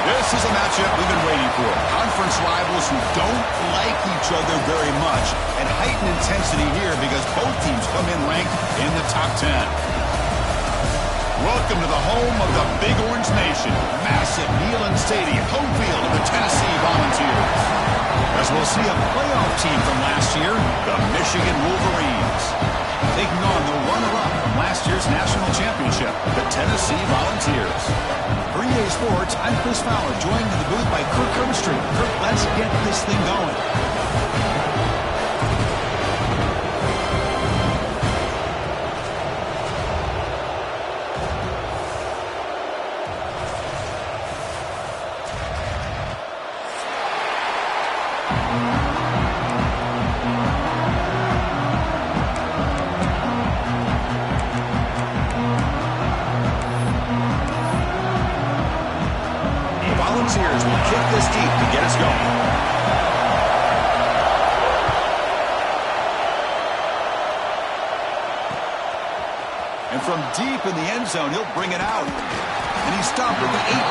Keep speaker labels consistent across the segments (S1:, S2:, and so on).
S1: This is a matchup we've been waiting for. Conference rivals who don't like each other very much, and heightened intensity here because both teams come in ranked in the top 10. Welcome to the home of the Big Orange Nation. Massive Neyland Stadium, home field of the Tennessee Volunteers. As we'll see a playoff team from last year, the Michigan Wolverines, taking on the runner-up from last year's national championship, the Tennessee Volunteers. For EA Sports, I'm Chris Fowler, joined in the booth by Kirk Herbstreit. Kirk, let's get this thing going. Volunteers will kick this deep to get us going. And from deep in the end zone, he'll bring it out. And he stopped at the 18.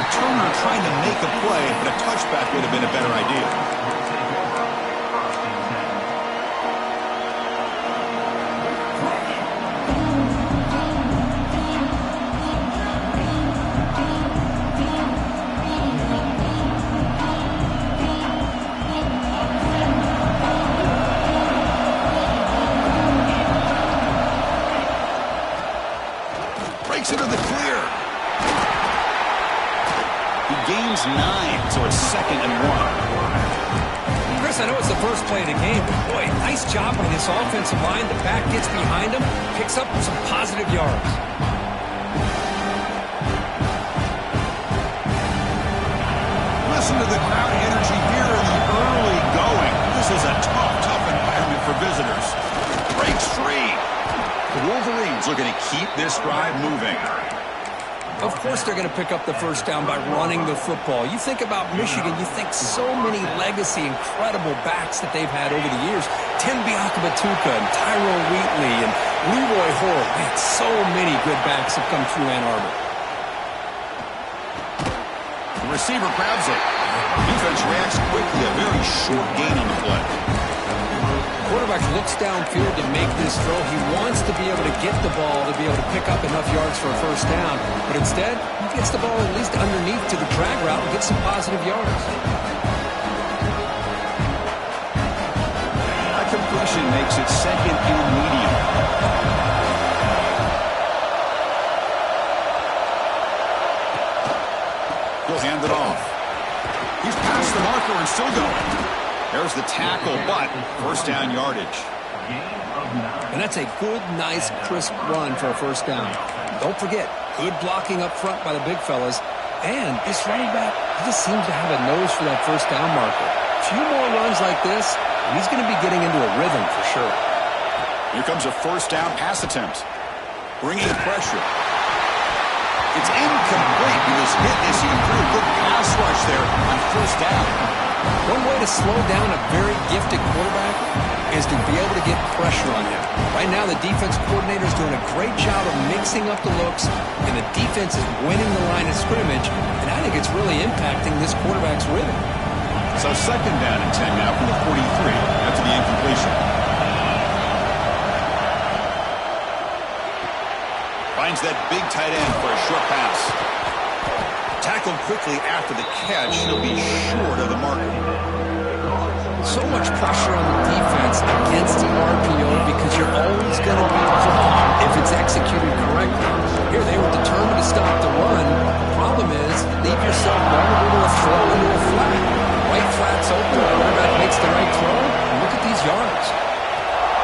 S1: Returner trying to make a play, but a touchback would have been a better idea. Into the clear. He gains 9, so it's 2nd and 1.
S2: Chris, I know it's the first play of the game, but boy, nice job by this offensive line. The back gets behind him, picks up some positive yards.
S1: Listen to the crowd energy here in the early going. This is a tough environment for visitors. Breaks free. The Wolverines looking to keep this drive moving.
S2: Of course they're going to pick up the first down by running the football. You think about Michigan, you think so many legacy, incredible backs that they've had over the years. Tenn and Tyrone Wheatley and Leroy Hall. Man, so many good backs have come through Ann Arbor.
S1: The receiver grabs it. Defense reacts quickly. A very short gain on the play.
S2: quarterback looks downfield to make this throw. He wants to be able to get the ball to be able to pick up enough yards for a first down. But instead, he gets the ball at least underneath to the drag route and gets some positive yards.
S1: That completion makes it second and medium. He'll hand it off. He's past the marker and still going. There's the tackle, but first down yardage.
S2: And that's a good, nice, crisp run for a first down. Don't forget, good blocking up front by the big fellas. And this running back, he just seems to have a nose for that first down marker. A few more runs like this, and he's going to be getting into a rhythm for sure.
S1: Here comes a first down pass attempt. Bringing pressure. It's incomplete. He was hit as he threw a good pass rush there on first down.
S2: One way to slow down a very gifted quarterback is to be able to get pressure on him. Right now, the defense coordinator is doing a great job of mixing up the looks, and the defense is winning the line of scrimmage, and I think it's really impacting this quarterback's rhythm.
S1: So second down and 10 now from the 43 after the incompletion. Finds that big tight end for a short pass. Tackled quickly after the catch. He'll be short of the marker.
S2: So much pressure on the defense against the RPO because you're always going to be wrong if it's executed correctly. Here they were determined to stop the run. The problem is, leave yourself vulnerable to a throw into a flat. Right flat's open, the quarterback makes the right throw, and look at these yards.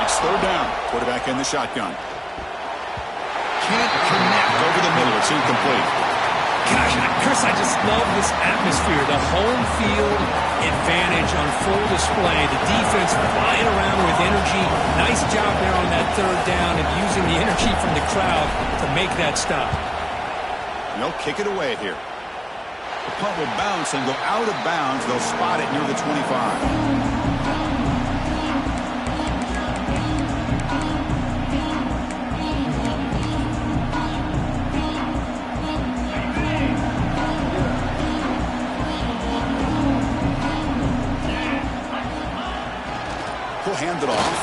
S1: It's third down. Quarterback in the shotgun. Can't connect over the middle. It's incomplete.
S2: Gosh, Chris, I just love this atmosphere. The home field advantage on full display. The defense flying around with energy. Nice job there on that third down and using the energy from the crowd to make that stop.
S1: They'll kick it away here. The punt will bounce and go out of bounds. They'll spot it near the 25. Hand it off.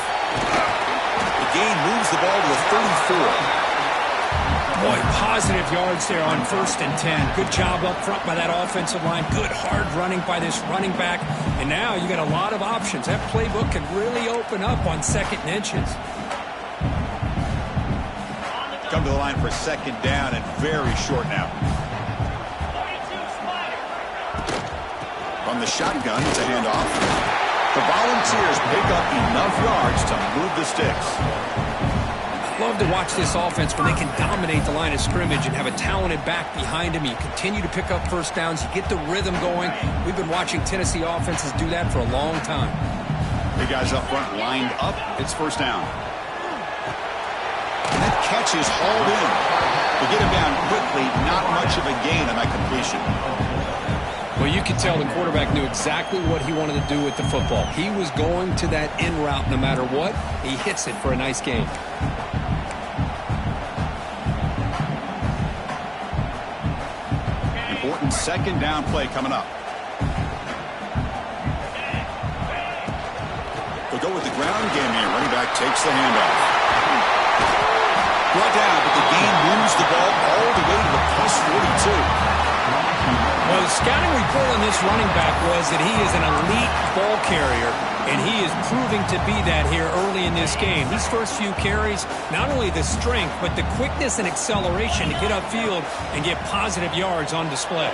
S1: The gain moves the ball to the 34.
S2: Boy, positive yards there on 1st and 10. Good job up front by that offensive line. Good hard running by this running back. And now you got a lot of options. That playbook can really open up on 2nd and inches.
S1: Come to the line for second down and very short now. From the shotgun, it's a handoff. The Volunteers pick up enough yards to move the sticks.
S2: I love to watch this offense when they can dominate the line of scrimmage and have a talented back behind him. You continue to pick up first downs. You get the rhythm going. We've been watching Tennessee offenses do that for a long time.
S1: The guys up front lined up. It's first down. And that catch is hauled in. To get him down quickly, not much of a gain on that completion.
S2: Well, you could tell the quarterback knew exactly what he wanted to do with the football. He was going to that in route no matter what. He hits it for a nice gain.
S1: Important second down play coming up. They'll go with the ground game here. Running back takes the handoff. Brought down, but the gain moves the ball all the way to the plus 42.
S2: Well, the scouting report on this running back was that he is an elite ball carrier, and he is proving to be that here early in this game. These first few carries, not only the strength, but the quickness and acceleration to get upfield and get positive yards on display.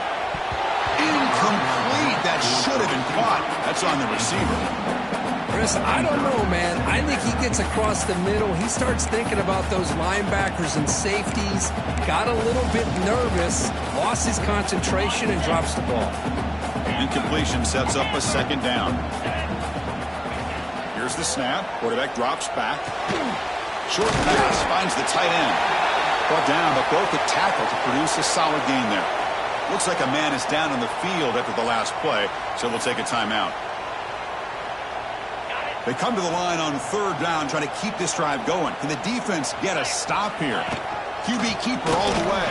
S1: Incomplete. That should have been caught. That's on the receiver.
S2: Chris, I don't know, man. I think he gets across the middle. He starts thinking about those linebackers and safeties. Got a little bit nervous, lost his concentration, and drops the ball.
S1: Incompletion sets up a second down. Here's the snap. Quarterback drops back. Short pass finds the tight end. Brought down, but broke the tackle to produce a solid gain there. Looks like a man is down on the field after the last play, so we'll take a timeout. They come to the line on third down, trying to keep this drive going. Can the defense get a stop here? QB keeper all the way.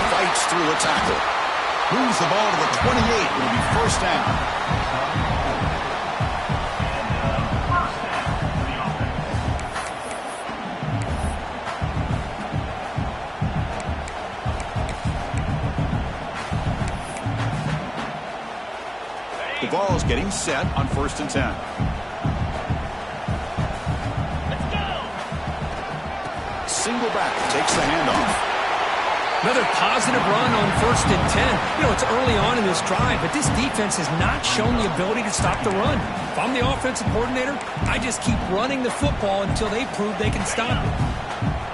S1: Fights through a tackle. Moves the ball to the 28. It'll be first down. ball is getting set on 1st and 10. Single back, takes the handoff.
S2: Another positive run on 1st and 10. You know, it's early on in this drive, but this defense has not shown the ability to stop the run. If I'm the offensive coordinator, I just keep running the football until they prove they can stop it.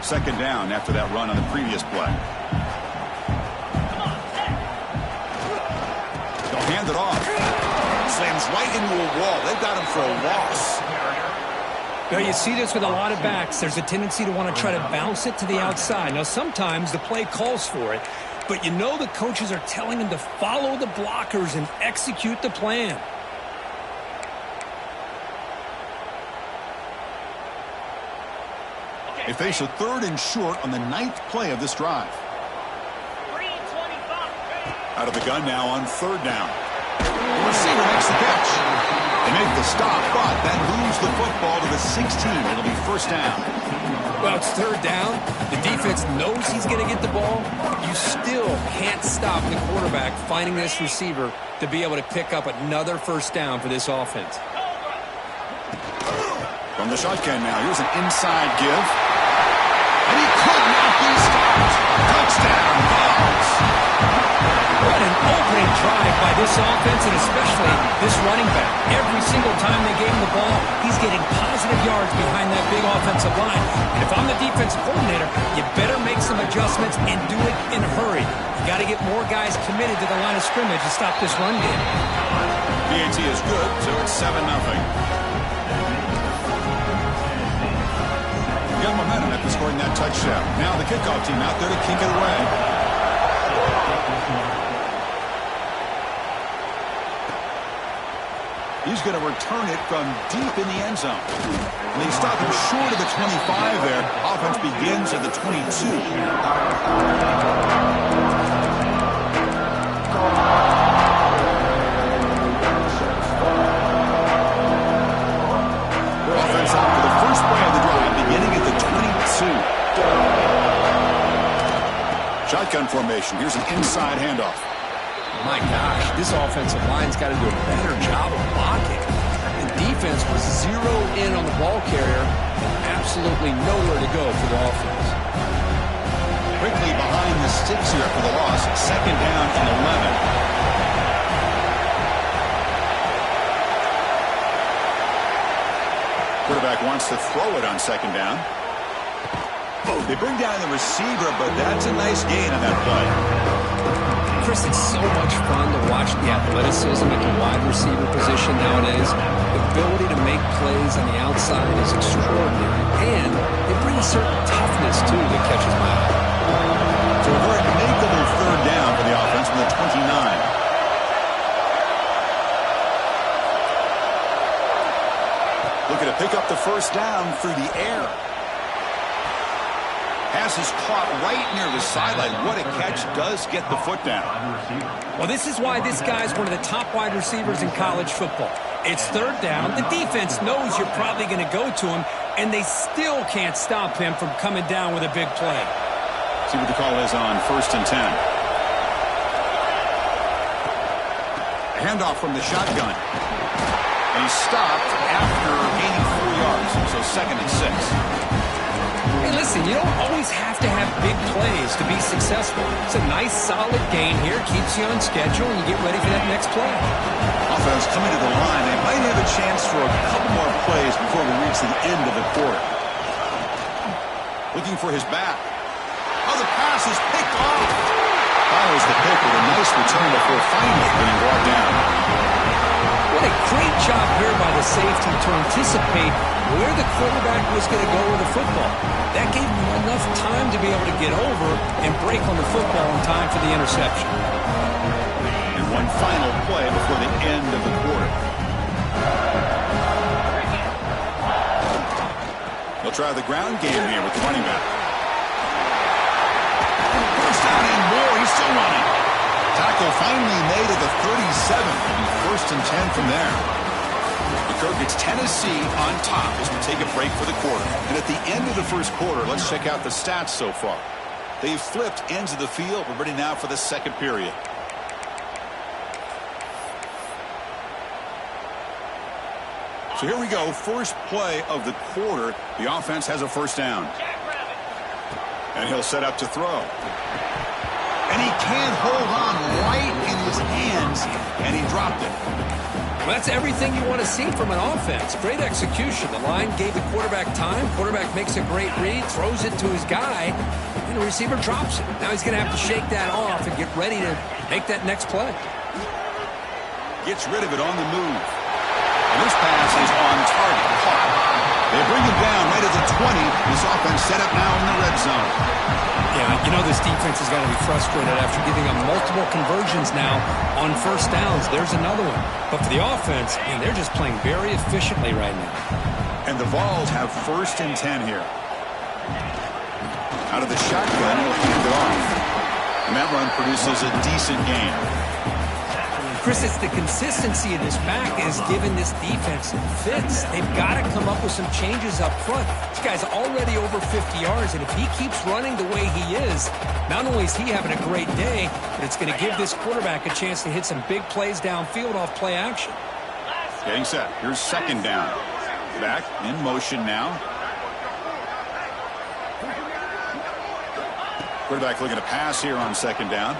S1: 2nd down after that run on the previous play. They'll hand it off. Slams right into a wall. They've got him for a loss.
S2: Now, you see this with a lot of backs. There's a tendency to want to try to bounce it to the outside. Now, sometimes the play calls for it, but you know the coaches are telling them to follow the blockers and execute the plan.
S1: They face a 3rd and short on the 9th play of this drive. Out of the gun now on 3rd down. The receiver makes the catch. They make the stop, but that moves the football to the 16. It'll be 1st down.
S2: Well, it's 3rd down. The defense knows he's going to get the ball. You still can't stop the quarterback finding this receiver to be able to pick up another 1st down for this offense.
S1: From the shotgun now, here's an inside give. And he could not be stopped. Touchdown, Dogs.
S2: What an opening drive by this offense, and especially this running back. Every single time they gave him the ball, he's getting positive yards behind that big offensive line. And if I'm the defensive coordinator, you better make some adjustments and do it in a hurry. You got to get more guys committed to the line of scrimmage to stop this run game.
S1: PAT is good, so it's 7-0. Got momentum after scoring that touchdown. Now the kickoff team out there to kick it away. He's going to return it from deep in the end zone. And they stop him short of the 25 there. Offense begins at the 22. Offense out for the first play of the drive, beginning at the 22. Shotgun formation. Here's an inside handoff.
S2: My gosh, this offensive line's got to do a better job of blocking. The defense was zeroed in on the ball carrier and absolutely nowhere to go for the offense.
S1: Quickly behind the sticks here for the loss. 2nd down and 11. Quarterback wants to throw it on 2nd down. They bring down the receiver, but that's a nice gain on that play.
S2: Chris, it's so much fun to watch the athleticism at the wide receiver position nowadays. The ability to make plays on the outside is extraordinary, and it brings certain toughness, too, that catches my eye.
S1: So a very makeable 3rd down for the offense from the 29. Looking to pick up the 1st down through the air. Pass is caught right near the sideline. What a catch. Does get the foot down.
S2: Well, this is why this guy's one of the top wide receivers in college football. It's 3rd down. The defense knows you're probably going to go to him, and they still can't stop him from coming down with a big play.
S1: See what the call is on 1st and 10. Handoff from the shotgun. And he's stopped after gaining 4 yards. So 2nd and 6.
S2: Hey, listen, you don't always have to have big plays to be successful. It's a nice, solid gain here. Keeps you on schedule, and you get ready for that next play.
S1: Offense coming to the line. They might have a chance for a couple more plays before we reach the end of the quarter. Looking for his back. Oh, the pass is picked off. Follows the pick with a nice return before finally being brought down.
S2: What a great job here by the safety to anticipate where the quarterback was going to go with the football. That gave him enough time to be able to get over and break on the football in time for the interception.
S1: And one final play before the end of the quarter. They'll try the ground game here with the running back. First down and more. He's still running. Tackle finally made at the 37. 1st and 10 from there. The Kirk gets Tennessee on top as we take a break for the quarter. And at the end of the first quarter, let's check out the stats so far. They've flipped ends of the field. We're ready now for the 2nd period. So here we go, first play of the quarter. The offense has a first down. And he'll set up to throw. And he can't hold on right in his hands, and he dropped it.
S2: Well, that's everything you want to see from an offense. Great execution. The line gave the quarterback time. Quarterback makes a great read, throws it to his guy, and the receiver drops it. Now he's going to have to shake that off and get ready to make that next play.
S1: Gets rid of it on the move. And this pass is on target. They bring him down right at the 20. This offense set up now in the red zone.
S2: Yeah, you know this defense has got to be frustrated after giving them multiple conversions now on first downs. There's another one. But for the offense, man, they're just playing very efficiently right now.
S1: And the Vols have 1st and 10 here. Out of the shotgun, he'll hand it off. And that run produces a decent gain.
S2: Chris, it's the consistency of this back is giving this defense fits. They've got to come up with some changes up front. This guy's already over 50 yards, and if he keeps running the way he is, not only is he having a great day, but it's going to give this quarterback a chance to hit some big plays downfield off play action.
S1: Getting set. Here's 2nd down. Back in motion now. Quarterback looking to pass here on 2nd down.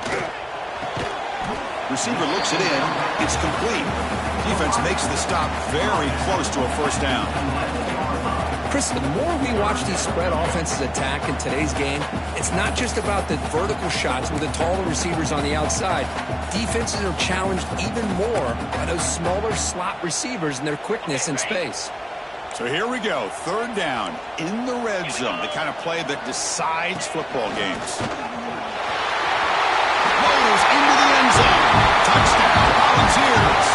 S1: Receiver looks it in. It's complete. Defense makes the stop very close to a first down.
S2: Chris, the more we watch these spread offenses attack in today's game, it's not just about the vertical shots with the taller receivers on the outside. Defenses are challenged even more by those smaller slot receivers and their quickness in space.
S1: So here we go. 3rd down in the red zone. The kind of play that decides football games. Rolls into the end zone. Touchdown, Volunteers.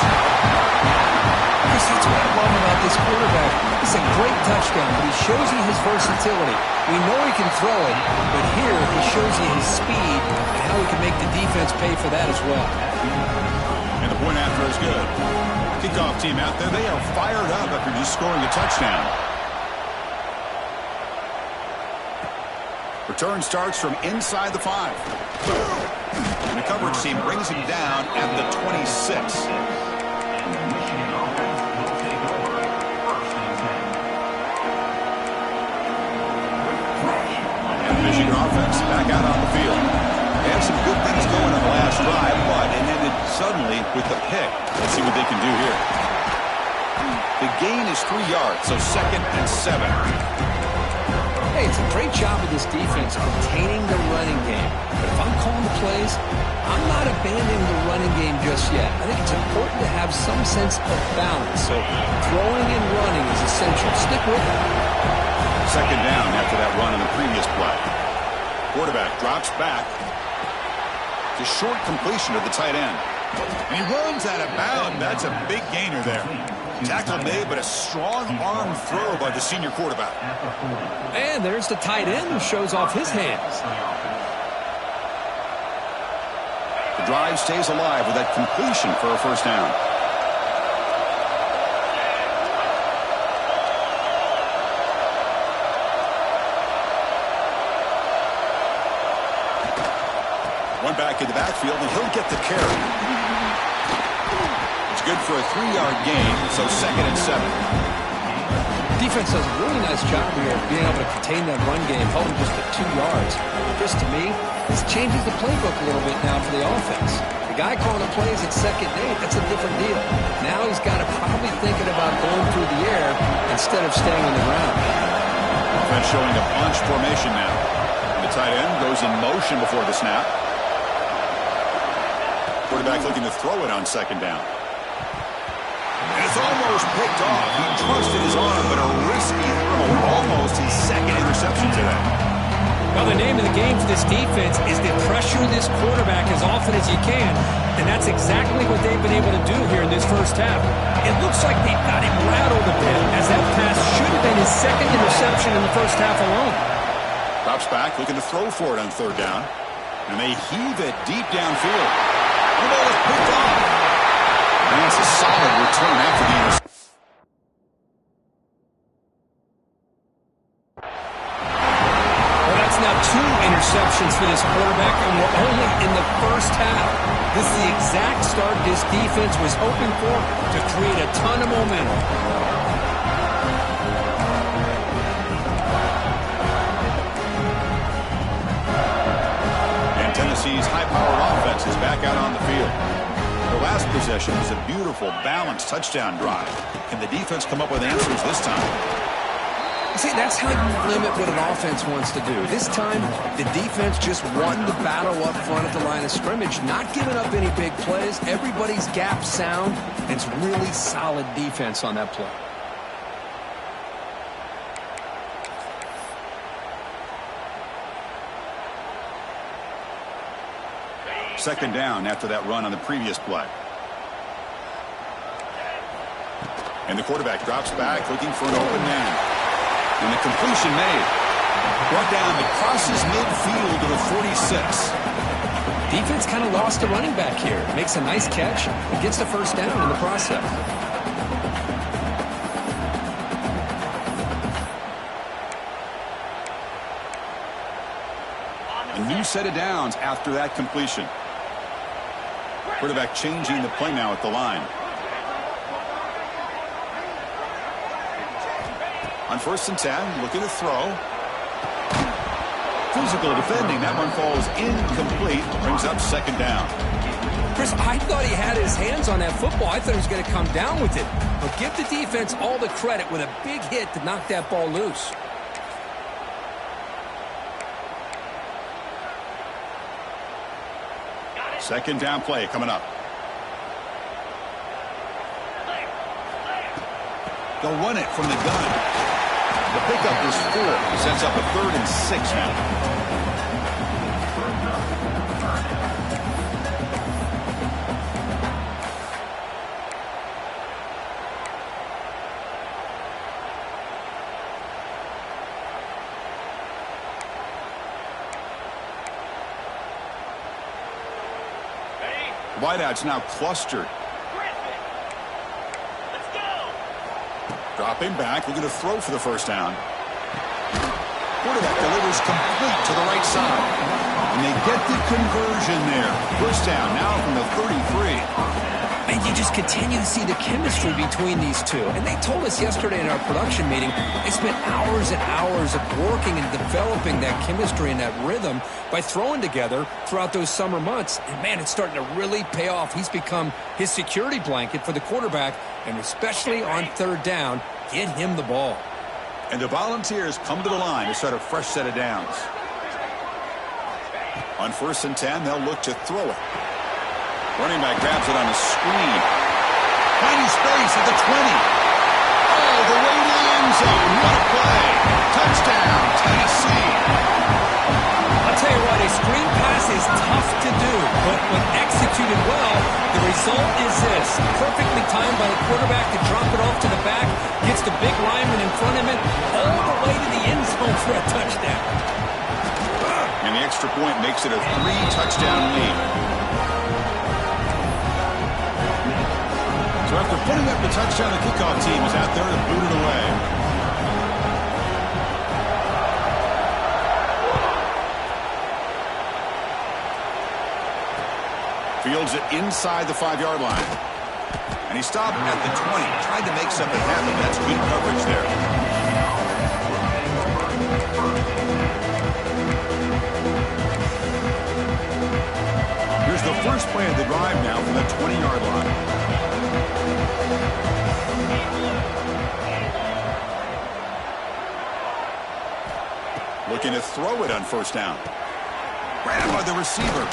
S2: Chris, that's what I love about this quarterback. It's a great touchdown, but he shows you his versatility. We know he can throw it, but here he shows you his speed and how he can make the defense pay for that as well.
S1: And the point after is good. Kickoff team out there, they are fired up after just scoring a touchdown. Return starts from inside the 5. And the coverage team brings him down at the 26. And the Michigan offense back out on the field. They had some good things going on the last drive, but it ended suddenly with the pick. Let's see what they can do here. The gain is 3 yards, so 2nd and 7.
S2: Hey, it's a great job of this defense containing the running game. But if I'm calling the plays, I'm not abandoning the running game just yet. I think it's important to have some sense of balance. So throwing and running is essential. Stick with it.
S1: 2nd down after that run in the previous play. Quarterback drops back. The short completion of the tight end. And he runs out of bounds. That's a big gainer there. Tackle made, but a strong arm throw by the senior quarterback.
S2: And there's the tight end who shows off his hands.
S1: The drive stays alive with that completion for a first down. One back in the backfield, and he'll get the carry. It's good for a 3-yard gain, so 2nd and 7.
S2: Defense does a really nice job here of being able to contain that run game, holding just at 2 yards. Just to me, this changes the playbook a little bit now for the offense. The guy calling the plays at 2nd and 8, that's a different deal. Now he's got to probably thinking about going through the air instead of staying on the ground.
S1: Offense showing a bunch formation now. The tight end goes in motion before the snap. Quarterback looking to throw it on 2nd down. And it's almost picked off. He trusted his arm, but a risky throw. Almost his 2nd interception today.
S2: Well, the name of the game for this defense is to pressure this quarterback as often as you can, and that's exactly what they've been able to do here in this first half. It looks like they've got him rattled a bit, as that pass should have been his 2nd interception in the first half alone.
S1: Drops back, looking to throw for it on 3rd down. And they heave it deep downfield. The ball is picked off. And it's a solid return after the interception.
S2: Well, that's now 2 interceptions for this quarterback, and we're only in the first half. This is the exact start this defense was hoping for to create a ton of momentum.
S1: possession was a beautiful, balanced touchdown drive. Can the defense come up with answers this time?
S2: See, that's how you limit what an offense wants to do. This time, the defense just won the battle up front at the line of scrimmage, not giving up any big plays. Everybody's gap sound, and it's really solid defense on that play.
S1: Second down after that run on the previous play. And the quarterback drops back looking for an open man. And the completion made. Brought down that crosses midfield to the 46.
S2: Defense kind of lost a running back here. Makes a nice catch and gets the first down in the process.
S1: A new set of downs after that completion. Quarterback changing the play now at the line. On 1st and 10, looking to throw. Physical defending. That one falls incomplete. Brings up second down.
S2: Chris, I thought he had his hands on that football. I thought he was going to come down with it. But give the defense all the credit with a big hit to knock that ball loose.
S1: Second down play coming up. They'll run it from the gun. The pickup is 4. Sets up a 3rd and 6 now. Wideouts now clustered. Dropping back, looking to throw for the first down. Quarterback delivers complete to the right side. And they get the conversion there. First down now from the 33.
S2: And you just continue to see the chemistry between these two. And they told us yesterday in our production meeting, they spent hours and hours of working and developing that chemistry and that rhythm by throwing together throughout those summer months. And, man, it's starting to really pay off. He's become his security blanket for the quarterback, and especially on 3rd down, get him the ball.
S1: And the Volunteers come to the line to start a fresh set of downs. On 1st and 10, they'll look to throw it. Running back grabs it on a screen. Finding space at the 20. All the way to the end zone. What a play. Touchdown, Tennessee.
S2: I'll tell you what, a screen pass is tough to do, but when executed well, the result is this. Perfectly timed by the quarterback to drop it off to the back, gets the big lineman in front of him, all the way to the end zone for a touchdown.
S1: And the extra point makes it a 3-touchdown lead. So after putting up the touchdown, the kickoff team is out there to boot it away. Fields it inside the 5-yard line. And he stopped at the 20. Tried to make something happen. That's good coverage there. Here's the first play of the drive now from the 20-yard line. Looking to throw it on first down. Ran by the receiver.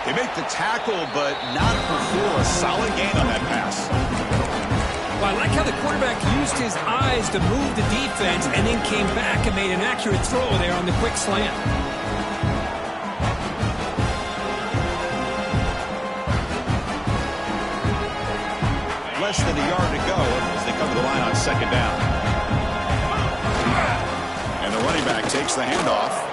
S1: They make the tackle, but not before a solid gain on that pass.
S2: Well, I like how the quarterback used his eyes to move the defense and then came back and made an accurate throw there on the quick slant.
S1: Less than a yard to go as they come to the line on second down. And the running back takes the handoff.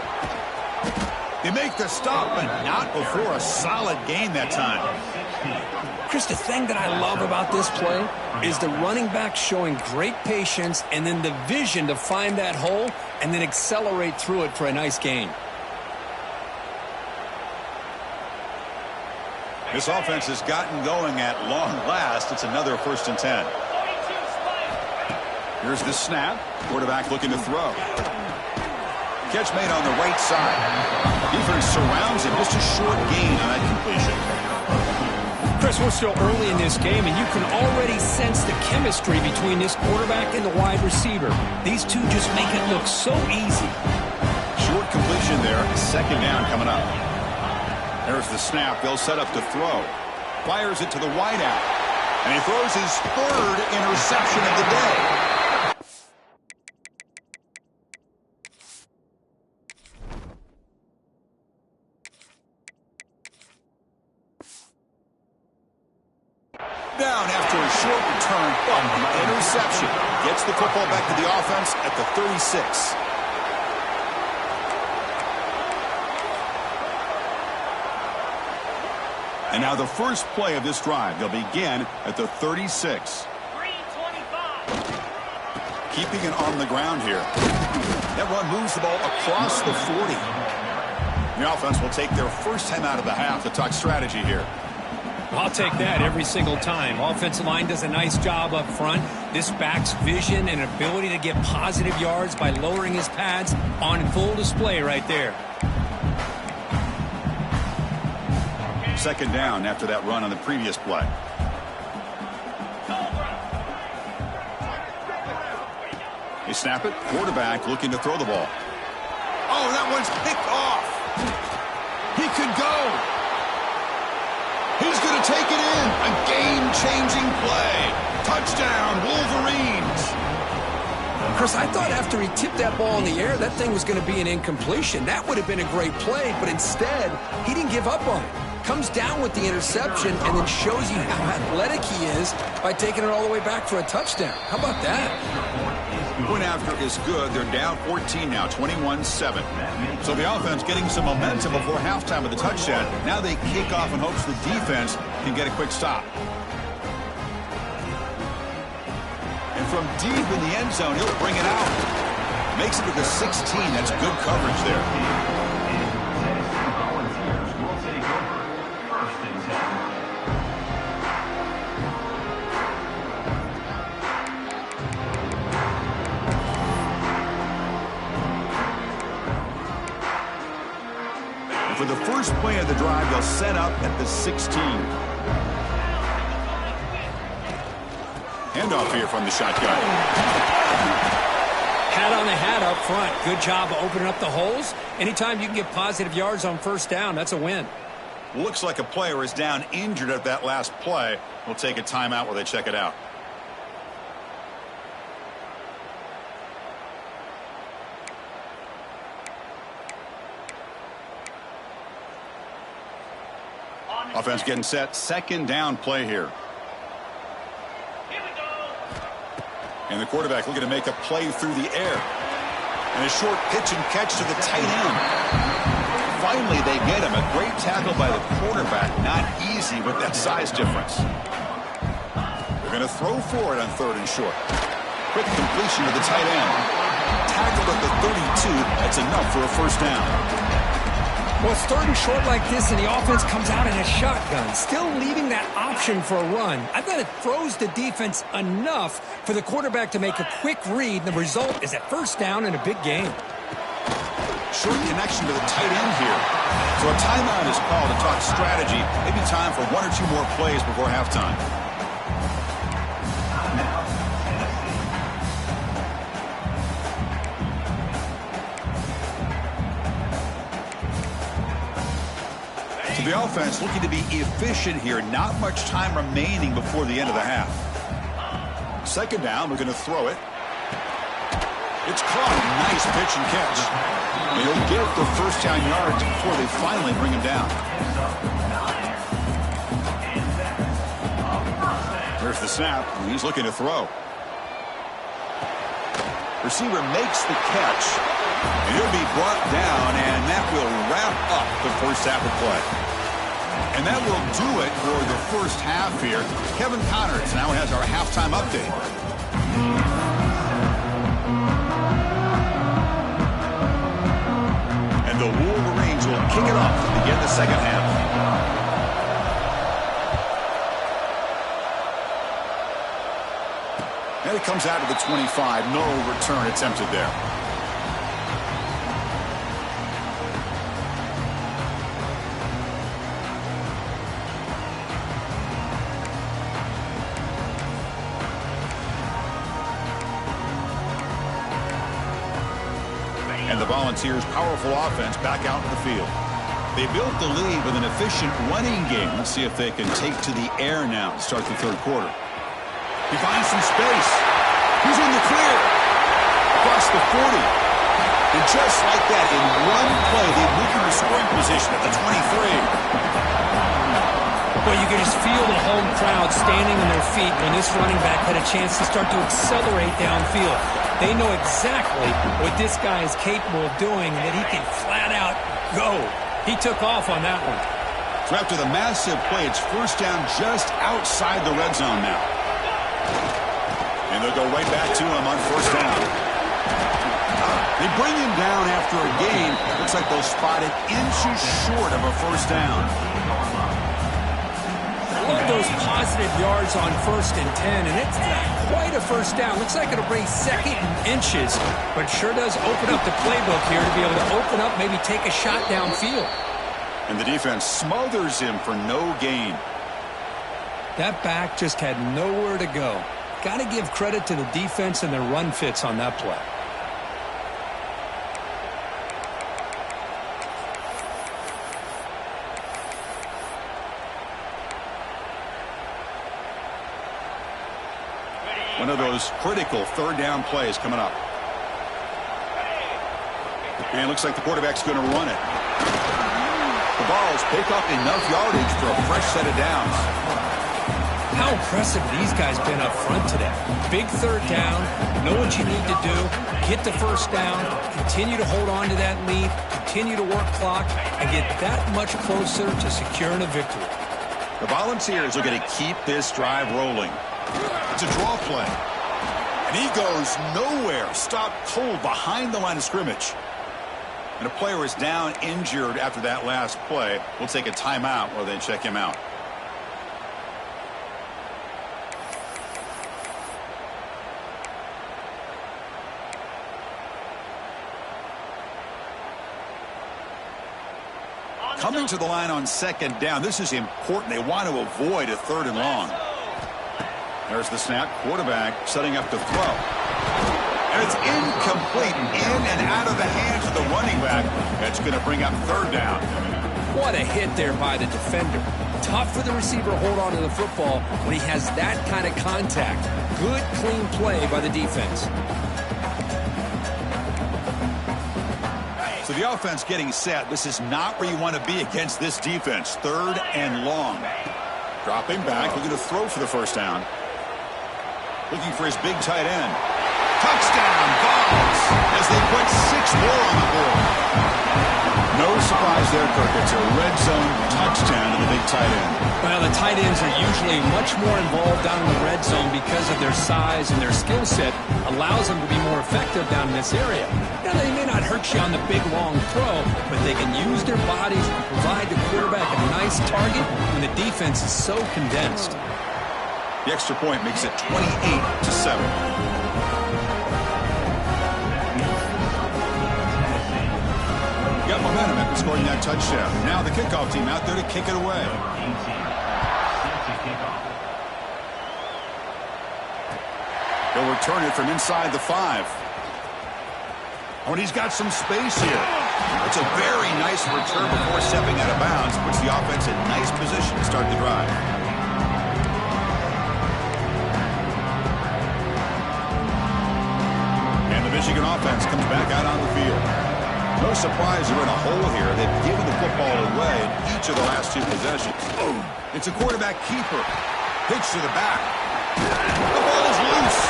S1: They make the stop, but not before a solid gain that time.
S2: Chris, the thing that I love about this play is the running back showing great patience and then the vision to find that hole and then accelerate through it for a nice gain.
S1: This offense has gotten going at long last. It's another 1st and 10. Here's the snap. Quarterback looking to throw. Catch made on the right side. Defense surrounds him. Just a short gain on that completion.
S2: Chris, Chris, we're still early in this game, and you can already sense the chemistry between this quarterback and the wide receiver. These two just make it look so easy.
S1: Short completion there. Second down coming up. There's the snap. They'll set up to throw. Fires it to the wideout. And he throws his third interception of the day. Down after a short return, but the interception gets the football back to the offense at the 36. And now the first play of this drive. They'll begin at the 36.
S3: 3:25.
S1: Keeping it on the ground here. That run moves the ball across the 40. The offense will take their first time out of the half to talk strategy here.
S2: I'll take that every single time. Offensive line does a nice job up front. This back's vision and ability to get positive yards by lowering his pads on full display right there.
S1: Second down after that run on the previous play. They snap it. Quarterback looking to throw the ball. Oh, that one's picked off. He could go. He's going to take it in. A game-changing play. Touchdown, Wolverines.
S2: Chris, I thought after he tipped that ball in the air, that thing was going to be an incompletion. That would have been a great play, but instead, he didn't give up on it. Comes down with the interception and then shows you how athletic he is by taking it all the way back for a touchdown. How about that?
S1: Point after is good. They're down 14 now, 21-7. So the offense getting some momentum before halftime with the touchdown. Now they kick off in hopes the defense can get a quick stop. And from deep in the end zone, he'll bring it out. Makes it to the 16. That's good coverage there. For the first play of the drive, they'll set up at the 16. Handoff here from the shotgun.
S2: Hat on the hat up front. Good job of opening up the holes. Anytime you can get positive yards on first down, that's a win.
S1: Looks like a player is down injured at that last play. We'll take a timeout while they check it out. Offense getting set. Second down play here.
S3: Here we go.
S1: And the quarterback looking to make a play through the air. And a short pitch and catch to the tight end. Finally, they get him. A great tackle by the quarterback. Not easy with that size difference. They're going to throw for it on third and short. Quick completion to the tight end. Tackled at the 32. That's enough for a first down.
S2: Well, it's third and short like this, and the offense comes out in a shotgun, still leaving that option for a run. I thought it throws the defense enough for the quarterback to make a quick read. The result is a first down in a big game.
S1: Short connection to the tight end here. So a timeout is called to talk strategy. Maybe time for one or two more plays before halftime. So the offense looking to be efficient here. Not much time remaining before the end of the half. Second down, we're going to throw it. It's caught. Nice pitch and catch. And he'll get the first down yards before they finally bring him down. There's the snap. He's looking to throw. Receiver makes the catch. And he'll be brought down, and that will wrap up the first half of play. And that will do it for the first half here. Kevin Connors now has our halftime update. And the Wolverines will kick it off to begin the second half. And it comes out to the 25. No return attempted there. And the Volunteers' powerful offense back out in the field. They built the lead with an efficient running game. Let's see if they can take to the air now to start the third quarter. He finds some space. He's in the clear. Across the 40. And just like that, in one play, they moved into scoring position at the 23.
S2: Well, you can just feel the home crowd standing on their feet when this running back had a chance to start to accelerate downfield. They know exactly what this guy is capable of doing and that he can flat out go. He took off on that one.
S1: So after the massive play, it's first down just outside the red zone now. And they'll go right back to him on first down. They bring him down after a gain. Looks like they'll spot it inches short of a first down.
S2: Love those positive yards on 1st and 10, and it's not quite a first down. Looks like it'll bring second and inches, but sure does open up the playbook here to be able to open up, maybe take a shot downfield.
S1: And the defense smothers him for no gain.
S2: That back just had nowhere to go. Got to give credit to the defense and their run fits on that play.
S1: One of those critical third down plays coming up. And it looks like the quarterback's going to run it. The balls pick up enough yardage for a fresh set of downs.
S2: How impressive these guys been up front today. Big third down, know what you need to do, get the first down, continue to hold on to that lead, continue to work clock, and get that much closer to securing a victory.
S1: The Volunteers are going to keep this drive rolling. It's a draw play. And he goes nowhere. Stopped cold behind the line of scrimmage. And a player is down injured after that last play. We'll take a timeout while they check him out. Coming to the line on second down. This is important. They want to avoid a third and long. There's the snap. Quarterback setting up to throw. And it's incomplete. In and out of the hands of the running back. That's going to bring up third down.
S2: What a hit there by the defender. Tough for the receiver to hold on to the football when he has that kind of contact. Good, clean play by the defense.
S1: So the offense getting set. This is not where you want to be against this defense. Third and long. Dropping back. Looking to throw for the first down. Looking for his big tight end. Touchdown, Vols, as they put 6 more on the board. No surprise there, Kirk. It's a red zone touchdown to the big tight end.
S2: Well, the tight ends are usually much more involved down in the red zone because of their size and their skill set allows them to be more effective down in this area. Now, they may not hurt you on the big, long throw, but they can use their bodies to provide the quarterback a nice target when the defense is so condensed.
S1: The extra point makes it 28-7. Got momentum after scoring that touchdown. Now the kickoff team out there to kick it away. They'll return it from inside the 5. Oh, and he's got some space here. It's a very nice return before stepping out of bounds. Puts the offense in nice position to start the drive. Michigan offense comes back out on the field. No surprise they're in a hole here. They've given the football away in each of the last 2 possessions. It's a quarterback keeper. Pitch to the back. The ball is loose.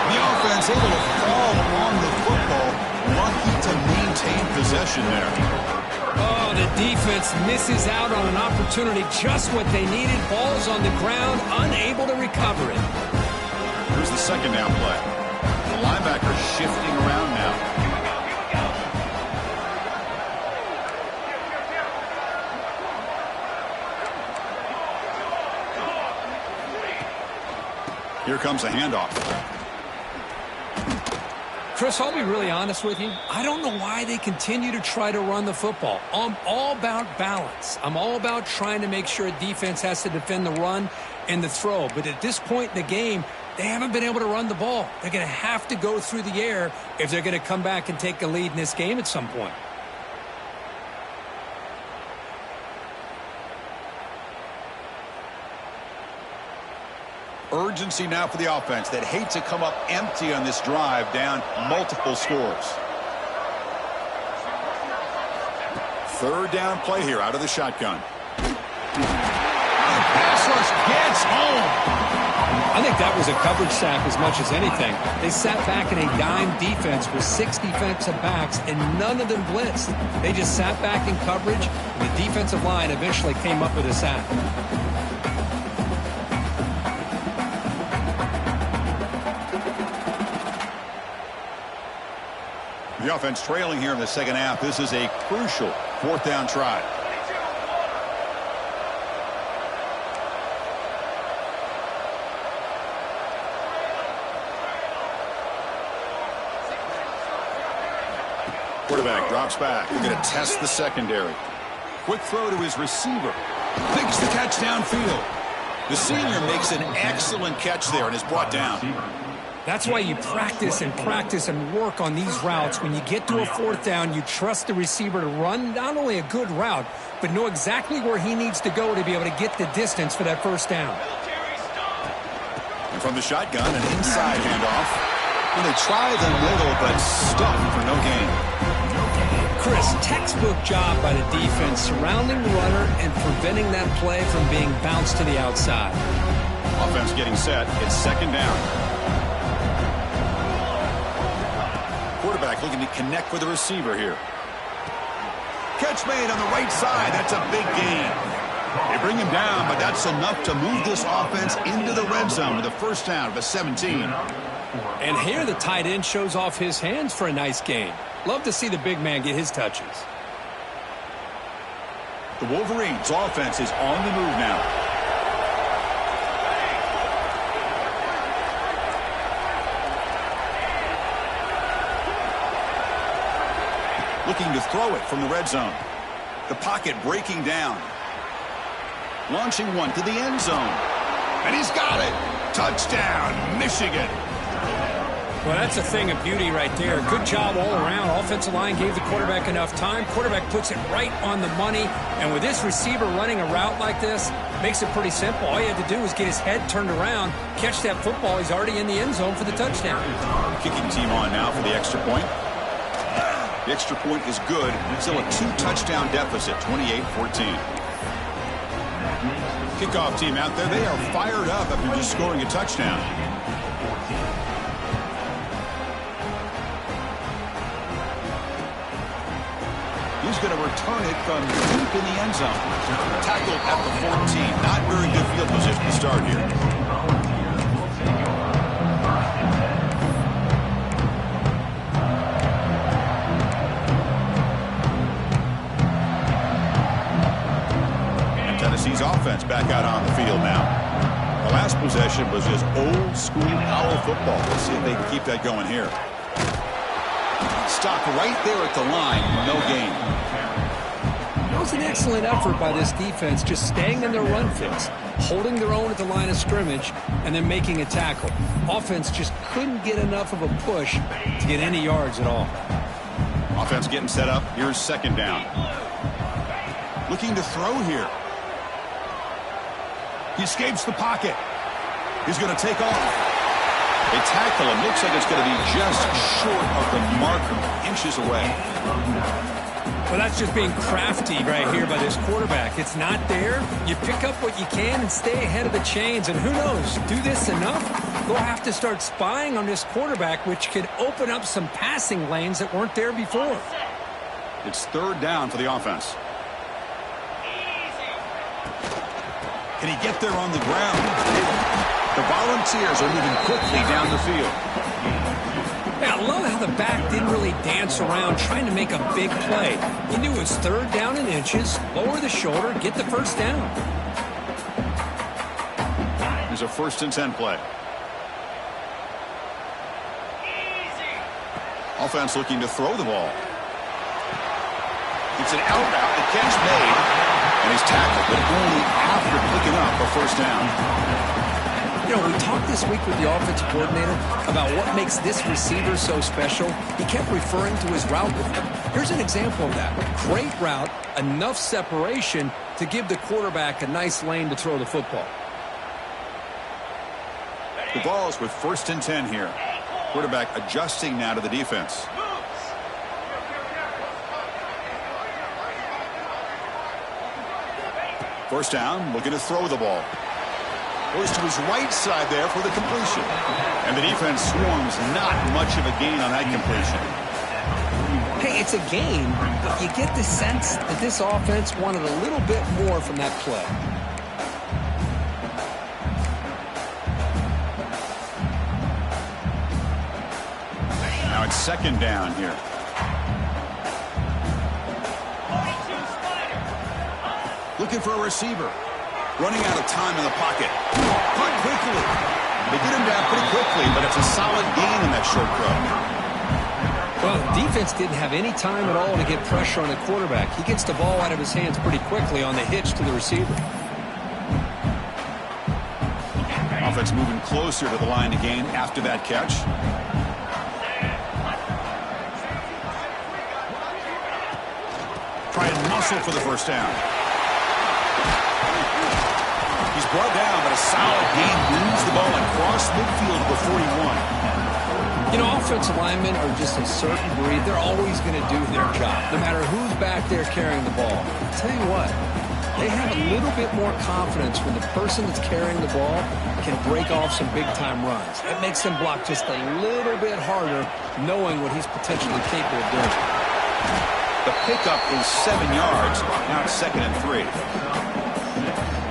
S1: The offense able to fall on the football. Lucky to maintain possession there.
S2: Oh, the defense misses out on an opportunity. Just what they needed. Ball's on the ground, unable to recover it.
S1: Here's the second down play. The linebacker shifting around now. Here comes a handoff.
S2: Chris, I'll be really honest with you. I don't know why they continue to try to run the football. I'm all about balance. I'm all about trying to make sure a defense has to defend the run and the throw. But at this point in the game, They haven't been able to run the ball. They're going to have to go through the air if they're going to come back and take a lead in this game at some point.
S1: Urgency now for the offense that hate to come up empty on this drive, down multiple scores. Third down play here out of the shotgun. And pass rush gets home.
S2: I think that was a coverage sack as much as anything. They sat back in a dime defense with 6 defensive backs, and none of them blitzed. They just sat back in coverage, and the defensive line eventually came up with a sack.
S1: The offense trailing here in the second half. This is a crucial fourth down try. Quarterback drops back. They're going to test the secondary. Quick throw to his receiver. Thinks the catch downfield. The senior makes an excellent catch there and is brought down.
S2: That's why you practice and work on these routes. When you get to a fourth down, you trust the receiver to run not only a good route, but know exactly where he needs to go to be able to get the distance for that first down.
S1: And from the shotgun, an inside handoff. And they try the middle, but stuffed for no gain.
S2: Chris, textbook job by the defense surrounding the runner and preventing that play from being bounced to the outside.
S1: Offense getting set. It's second down. Quarterback looking to connect with the receiver here. Catch made on the right side. That's a big gain. They bring him down, but that's enough to move this offense into the red zone with a first down of a 17.
S2: And here the tight end shows off his hands for a nice gain. Love to see the big man get his touches.
S1: The Wolverines' offense is on the move now. Looking to throw it from the red zone. The pocket breaking down. Launching one to the end zone. And he's got it. Touchdown, Michigan.
S2: Well, that's a thing of beauty right there. Good job all around. Offensive line gave the quarterback enough time. Quarterback puts it right on the money. And with this receiver running a route like this, makes it pretty simple. All you had to do was get his head turned around, catch that football. He's already in the end zone for the touchdown.
S1: Kicking team on now for the extra point. The extra point is good. Still a 2-touchdown deficit, 28-14. Kickoff team out there. They are fired up after just scoring a touchdown. He's going to return it from deep in the end zone. Tackled at the 14. Not very good field position to start here. And Tennessee's offense back out on the field now. The last possession was just old school Owl football. Let's see if they can keep that going here. Stop right there at the line. No gain.
S2: It was an excellent effort by this defense, just staying in their run fix, holding their own at the line of scrimmage, and then making a tackle. Offense just couldn't get enough of a push to get any yards at all.
S1: Offense getting set up. Here's second down. Looking to throw here. He escapes the pocket. He's going to take off. They tackle him. Looks like it's going to be just short of the marker, inches away.
S2: Well, that's just being crafty right here by this quarterback. It's not there. You pick up what you can and stay ahead of the chains. And who knows, do this enough, they'll have to start spying on this quarterback, which could open up some passing lanes that weren't there before.
S1: It's third down for the offense. Can he get there on the ground? The Volunteers are moving quickly down the field.
S2: Yeah, I love how the back didn't really dance around trying to make a big play. He knew it was third down in inches, lower the shoulder, get the first down.
S1: There's a 1st and 10 play. Offense looking to throw the ball. It's an out route. The catch made, and he's tackled, but only after picking up a first down.
S2: You know, we talked this week with the offensive coordinator about what makes this receiver so special. He kept referring to his route with him. Here's an example of that. Great route, enough separation to give the quarterback a nice lane to throw the football.
S1: The ball is with 1st and 10 here. Quarterback adjusting now to the defense. First down, looking to throw the ball. Goes to his right side there for the completion. And the defense swarms, not much of a gain on that completion.
S2: Hey, it's a gain, but you get the sense that this offense wanted a little bit more from that play.
S1: Now it's 2nd down here. Looking for a receiver. Running out of time in the pocket. Caught quickly. They get him down pretty quickly, but it's a solid gain in that short throw.
S2: Well, the defense didn't have any time at all to get pressure on the quarterback. He gets the ball out of his hands pretty quickly on the hitch to the receiver.
S1: Offense moving closer to the line to gain after that catch. Try and muscle for the first down. He's brought down, but a solid gain moves the ball across midfield to the 41.
S2: You know, offensive linemen are just a certain breed. They're always going to do their job, no matter who's back there carrying the ball. I'll tell you what, they have a little bit more confidence when the person that's carrying the ball can break off some big-time runs. It makes them block just a little bit harder, knowing what he's potentially capable of doing.
S1: The pickup is 7 yards. Now it's 2nd and 3.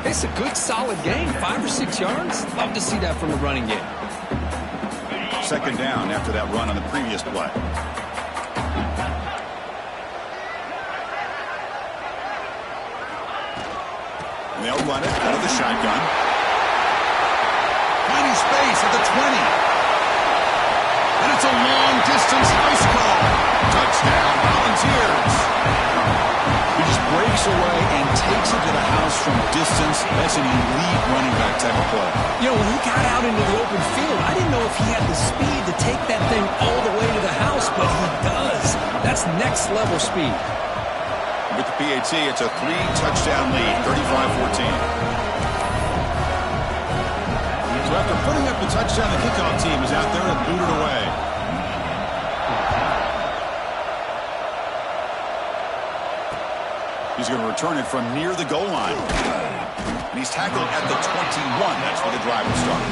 S2: It's a good, solid gain. 5 or 6 yards. Love to see that from the running game.
S1: 2nd down after that run on the previous play. And they'll run it out of the shotgun. Finding space at the 20. And it's a long-distance house call. Touchdown, Volunteers. He just breaks away and takes it to the house from distance. That's an elite running back type of play.
S2: You know, when he got out into the open field, I didn't know if he had the speed to take that thing all the way to the house, but he does. That's next-level speed.
S1: With the PAT, it's a 3-touchdown lead, 35-14. So after putting up the touchdown, the kickoff team is out there and booted away. He's going to return it from near the goal line. And he's tackled at the 21. That's where the drive will start.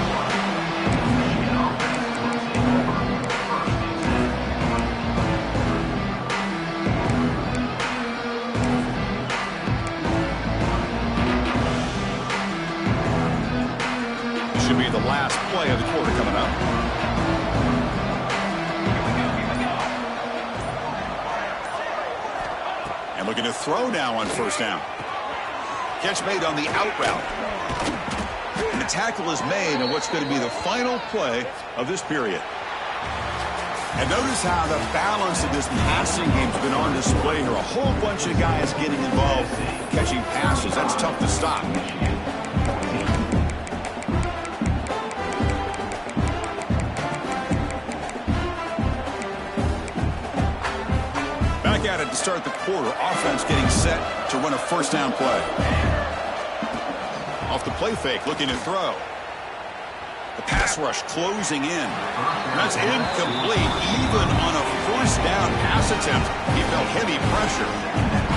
S1: Should be the last play of the quarter coming up. And looking to throw now on first down. Catch made on the out route. And the tackle is made on what's going to be the final play of this period. And notice how the balance of this passing game has been on display here. A whole bunch of guys getting involved catching passes. That's tough to stop. Back at it to start the quarter. Offense getting set to run a first down play. Off the play fake, looking to throw. The pass rush closing in. That's incomplete. Even on a first down pass attempt, he felt heavy pressure.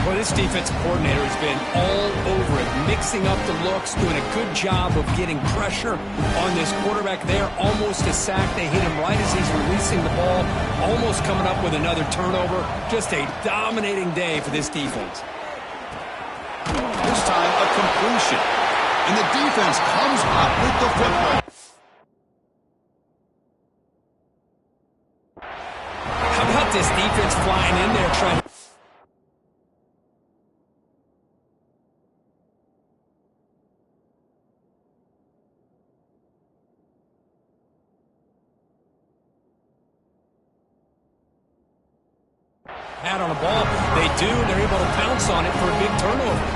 S2: Well, this defensive coordinator has been all over it, mixing up the looks, doing a good job of getting pressure on this quarterback there. Almost a sack. They hit him right as he's releasing the ball, almost coming up with another turnover. Just a dominating day for this defense.
S1: This time, a completion. And the defense comes up with the football.
S2: How about this defense flying in there trying to... Had on the ball. They do. They're able to pounce on it for a big turnover.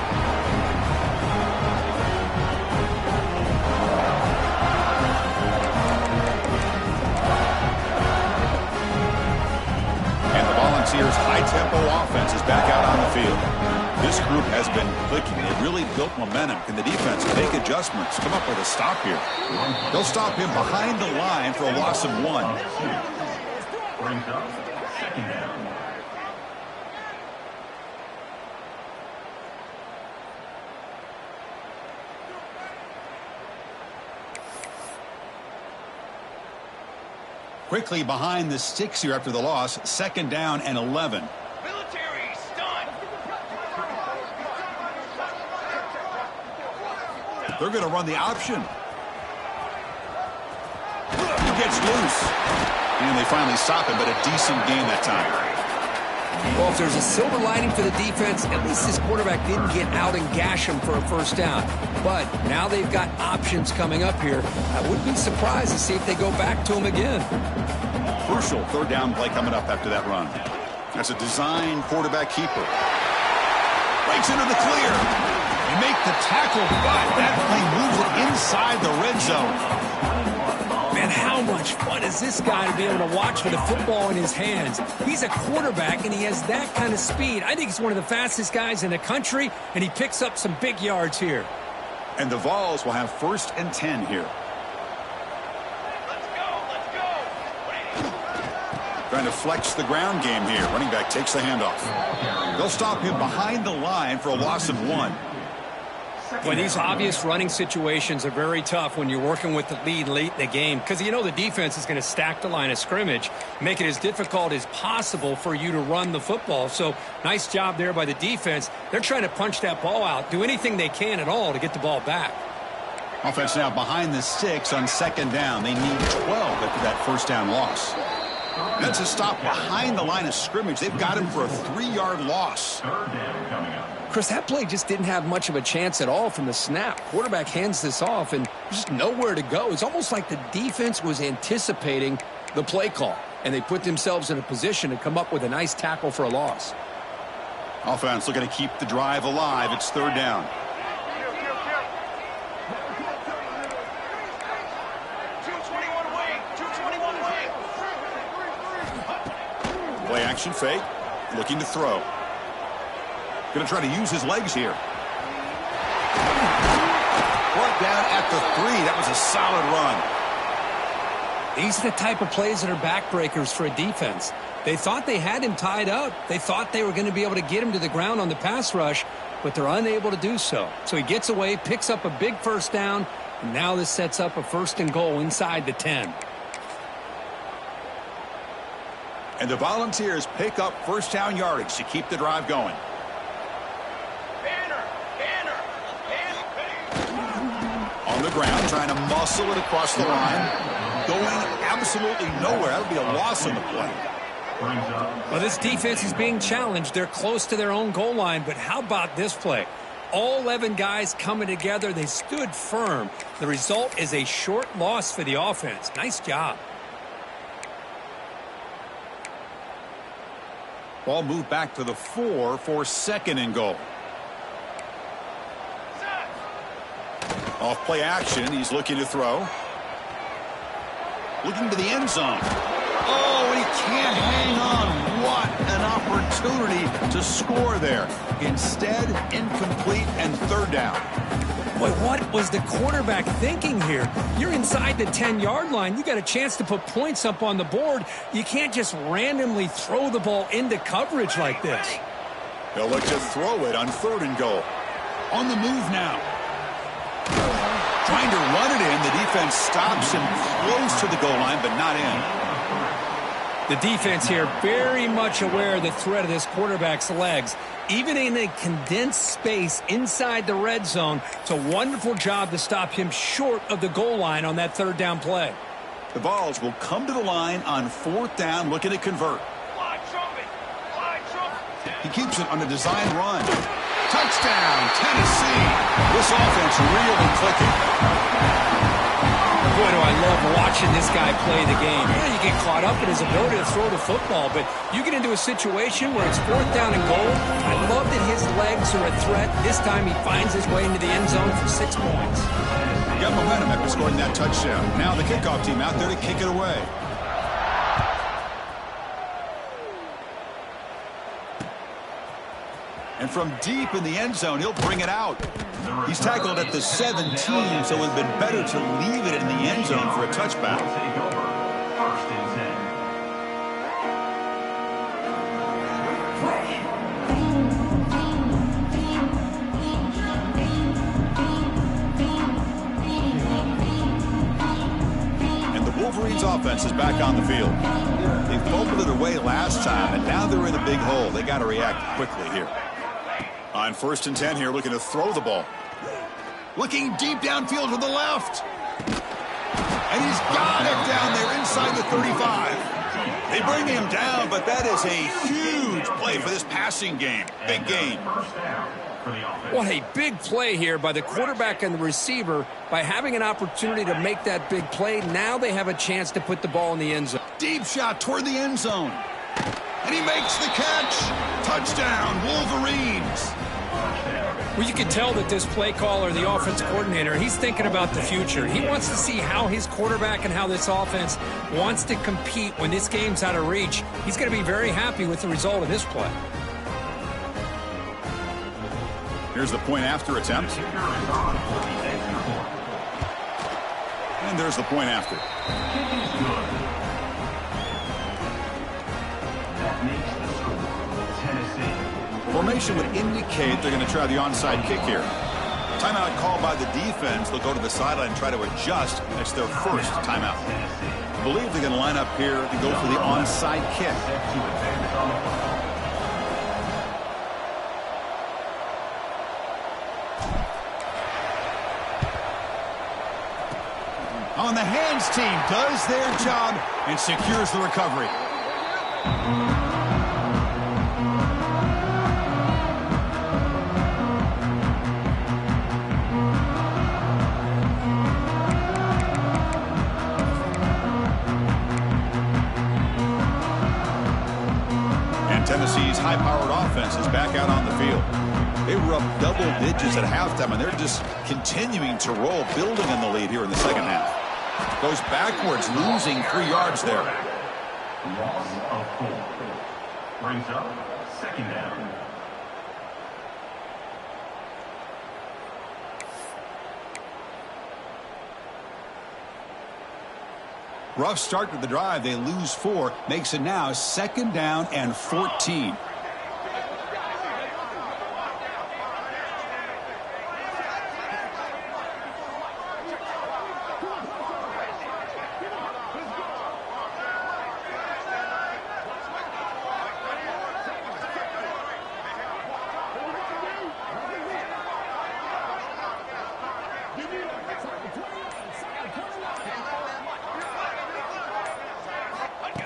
S1: up-tempo offense is back out on the field. This group has been clicking. They've really built momentum. Can the defense make adjustments, come up with a stop here? They'll stop him behind the line for a loss of 1. Quickly behind the sticks here after the loss. 2nd down and 11.
S3: Military stunt.
S1: They're going to run the option. He gets loose. And they finally stop him, but a decent gain that time.
S2: Well, if there's a silver lining for the defense, at least this quarterback didn't get out and gash him for a first down. But now they've got options coming up here. I wouldn't be surprised to see if they go back to him again.
S1: Crucial 3rd down play coming up after that run. That's a design quarterback keeper. Breaks into the clear. You make the tackle, but that play moves it inside the red zone.
S2: Man, how much fun is this guy to be able to watch with a football in his hands? He's a quarterback, and he has that kind of speed. I think he's one of the fastest guys in the country, and he picks up some big yards here.
S1: And the Vols will have 1st and 10 here.
S3: Let's go.
S1: Trying to flex the ground game here. Running back takes the handoff. They'll stop him behind the line for a loss of 1.
S2: Well, these obvious running situations are very tough when you're working with the lead late in the game because you know the defense is going to stack the line of scrimmage, make it as difficult as possible for you to run the football. So nice job there by the defense. They're trying to punch that ball out, do anything they can at all to get the ball back.
S1: Offense now behind the sticks on 2nd down. They need 12 after that 1st down loss. That's a stop behind the line of scrimmage. They've got him for a 3-yard loss.
S2: Chris, that play just didn't have much of a chance at all from the snap. Quarterback hands this off, and there's just nowhere to go. It's almost like the defense was anticipating the play call, and they put themselves in a position to come up with a nice tackle for a loss.
S1: Offense looking to keep the drive alive. It's 3rd down.
S3: 221 wing. 221 wing.
S1: Play action fake. Looking to throw. Going to try to use his legs here. Brought down at the 3. That was a solid run.
S2: These are the type of plays that are backbreakers for a defense. They thought they had him tied up. They thought they were going to be able to get him to the ground on the pass rush, but they're unable to do so. So he gets away, picks up a big 1st down, and now this sets up a 1st and goal inside the 10.
S1: And the Volunteers pick up 1st down yardage to keep the drive going. On the ground, trying to muscle it across the line. Going absolutely nowhere. That would be a loss on the play.
S2: Well, this defense is being challenged. They're close to their own goal line, but how about this play? All 11 guys coming together. They stood firm. The result is a short loss for the offense. Nice job.
S1: Ball moved back to the 4 for 2nd and goal. Off play action. He's looking to throw. Looking to the end zone. Oh, he can't hang on. What an opportunity to score there. Instead, incomplete and 3rd down.
S2: Boy, what was the quarterback thinking here? You're inside the 10-yard line. You got a chance to put points up on the board. You can't just randomly throw the ball into coverage like this.
S1: They'll look to throw it on 3rd and goal. On the move now. Trying to run it in. The defense stops him close to the goal line, but not in.
S2: The defense here very much aware of the threat of this quarterback's legs. Even in a condensed space inside the red zone, it's a wonderful job to stop him short of the goal line on that 3rd down play.
S1: The Vols will come to the line on 4th down, looking to convert.
S3: Fly trumpet. Fly trumpet.
S1: He keeps it on a design run. Touchdown, Tennessee. This offense really clicking.
S2: Boy, do I love watching this guy play the game. Yeah, you get caught up in his ability to throw the football, but you get into a situation where it's 4th down and goal. I love that his legs are a threat. This time he finds his way into the end zone for 6 points.
S1: He got momentum after scoring that touchdown. Now the kickoff team out there to kick it away. And from deep in the end zone, he'll bring it out. He's tackled at the 17, so it would have been better to leave it in the end zone for a touchback.
S4: First and 10.
S1: Wolverines offense is back on the field. They fumbled it away last time, and now they're in a big hole. They got to react quickly here. On 1st and 10 here, looking to throw the ball. Looking deep downfield to the left. And he's got it down there inside the 35. They bring him down, but that is a huge play for this passing game. Big game.
S2: What a big play here by the quarterback and the receiver. By having an opportunity to make that big play, now they have a chance to put the ball in the end zone.
S1: Deep shot toward the end zone. And he makes the catch. Touchdown, Wolverines.
S2: Well, you can tell that this play caller, the offense coordinator, he's thinking about the future. He wants to see how his quarterback and how this offense wants to compete when this game's out of reach. He's going to be very happy with the result of this play.
S1: Here's the point after attempt. And there's the point after. Formation would indicate they're going to try the onside kick here. Timeout called by the defense. They'll go to the sideline and try to adjust. It's their first timeout. I believe they're going to line up here to go for the onside kick. On the hands team does their job and secures the recovery. And Tennessee's high-powered offense is back out on the field. They were up double digits at halftime, and they're just continuing to roll, building on the lead here in the second half. Goes backwards, losing 3 yards there.
S4: Loss of 4. Brings up 2nd down.
S1: Rough start to the drive. They lose 4. Makes it now 2nd down and 14.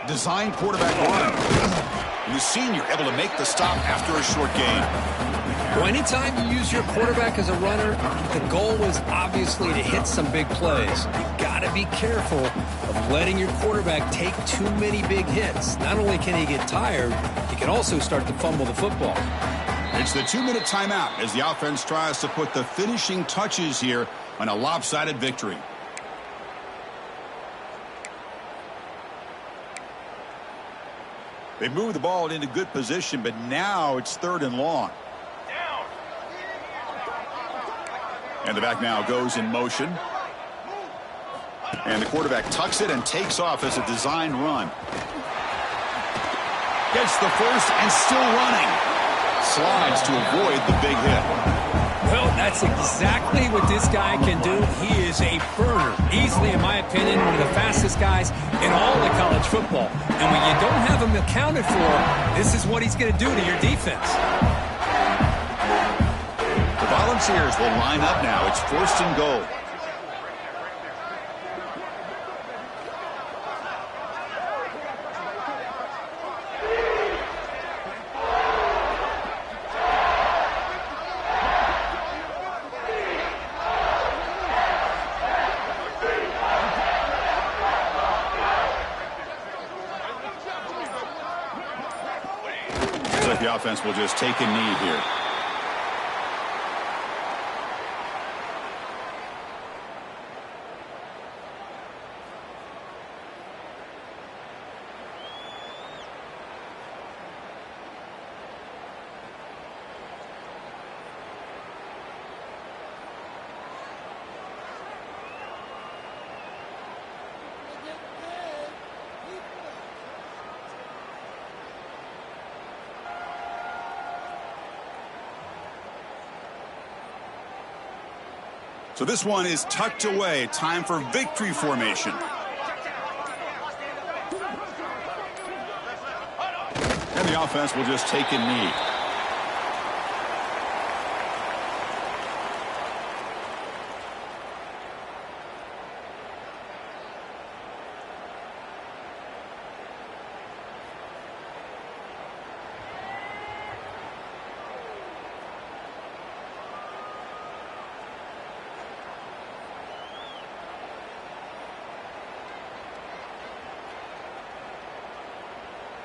S1: Design quarterback run. And the senior able to make the stop after a short gain.
S2: Well, anytime you use your quarterback as a runner, the goal was obviously to hit some big plays. You've got to be careful of letting your quarterback take too many big hits. Not only can he get tired, he can also start to fumble the football.
S1: It's the 2-minute timeout as the offense tries to put the finishing touches here on a lopsided victory. They moved the ball into good position, but now it's 3rd and long.
S3: Down.
S1: And the back now goes in motion. And the quarterback tucks it and takes off as a designed run. Gets the first and still running. Slides to avoid the big hit.
S2: Well, that's exactly what this guy can do. He is a burner. Easily, in my opinion, one of the fastest guys in all of college football. And when you don't have him accounted for, this is what he's going to do to your defense.
S1: The Volunteers will line up now. It's 1st and goal. The offense will just take a knee here. So this one is tucked away. Time for victory formation. And the offense will just take a knee.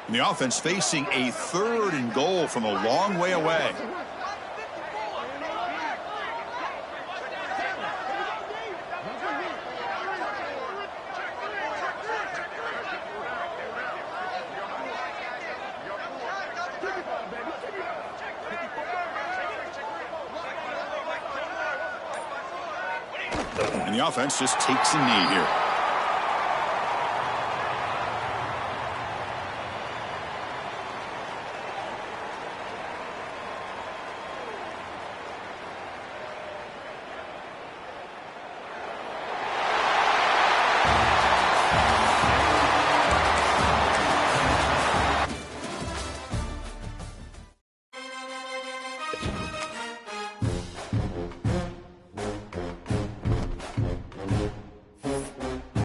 S1: And the offense facing a 3rd and goal from a long way away. And the offense just takes a knee here.